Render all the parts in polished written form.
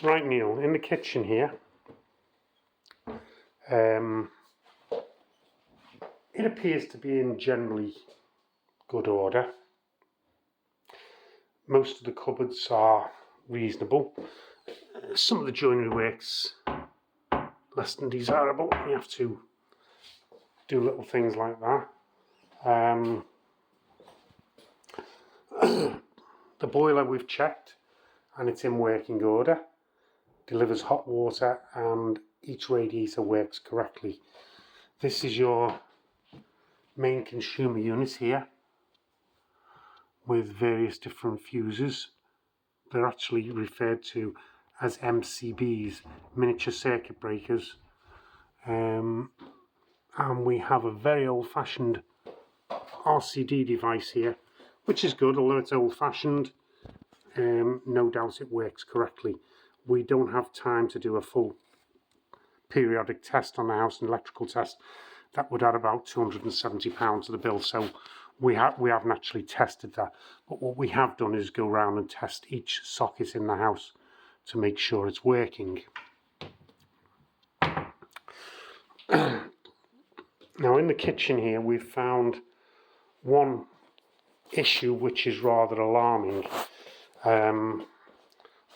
Right, Neil, in the kitchen here, it appears to be in generally good order. Most of the cupboards are reasonable. Some of the joinery works less than desirable. You have to do little things like that. The boiler we've checked and it's in working order. Delivers hot water and each radiator works correctly. This is your main consumer unit here with various different fuses. They're actually referred to as MCBs, miniature circuit breakers. And we have a very old-fashioned RCD device here, which is good, although it's old-fashioned. No doubt it works correctly. We don't have time to do a full periodic test on the house, an electrical test. That would add about £270 to the bill, so we haven't actually tested that. But what we have done is go around and test each socket in the house to make sure it's working. Now in the kitchen here we've found one issue which is rather alarming.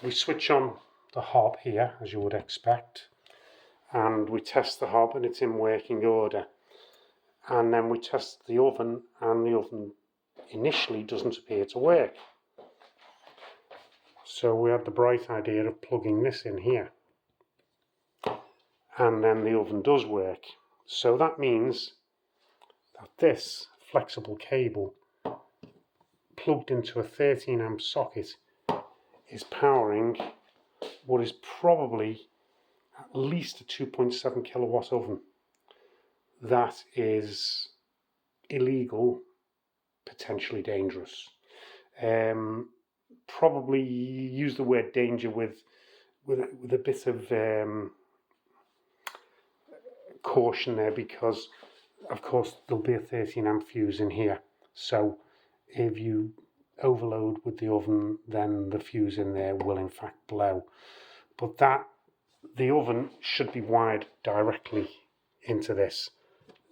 We switch on the hob here, as you would expect, and we test the hob and it's in working order. And then we test the oven and the oven initially doesn't appear to work. So we had the bright idea of plugging this in here. And then the oven does work. So that means that this flexible cable plugged into a 13 amp socket is powering what is probably at least a 2.7 kilowatt oven. That is illegal, potentially dangerous. Probably use the word danger with a bit of caution there, because of course there'll be a 13 amp fuse in here. So if you overload with the oven, then the fuse in there will in fact blow. But the oven should be wired directly into this,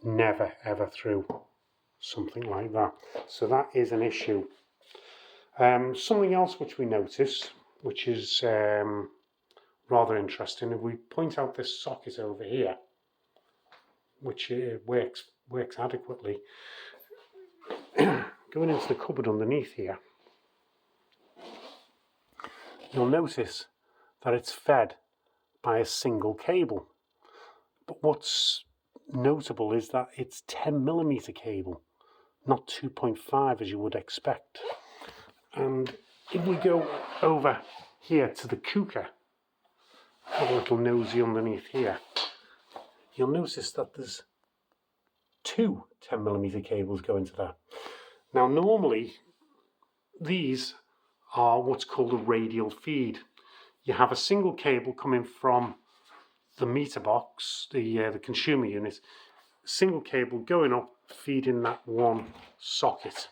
never ever through something like that. So that is an issue. Something else which we notice, which is rather interesting, if we point out this socket over here, which works adequately, going into the cupboard underneath here, you'll notice that it's fed by a single cable. But what's notable is that it's 10mm cable, not 2.5 as you would expect. And if we go over here to the cooker, have a little nosy underneath here, you'll notice that there's two 10mm cables going to that. Now normally these are what's called a radial feed. You have a single cable coming from the meter box, the consumer unit, single cable going up, feeding that one socket.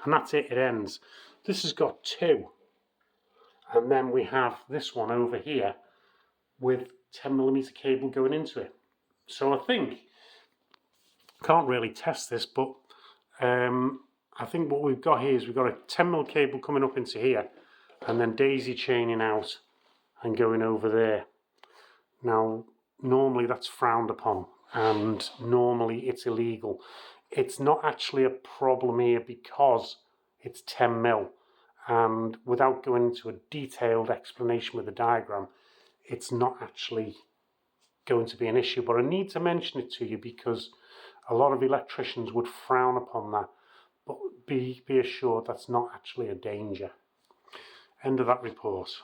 And that's it, it ends. This has got two. And then we have this one over here with 10mm cable going into it. So I think, can't really test this, but I think what we've got here is we've got a 10mm cable coming up into here and then daisy chaining out and going over there. Now, normally that's frowned upon and normally it's illegal. It's not actually a problem here because it's 10mm, and without going into a detailed explanation with a diagram, it's not actually going to be an issue. But I need to mention it to you because a lot of electricians would frown upon that, but be assured that's not actually a danger. End of that report.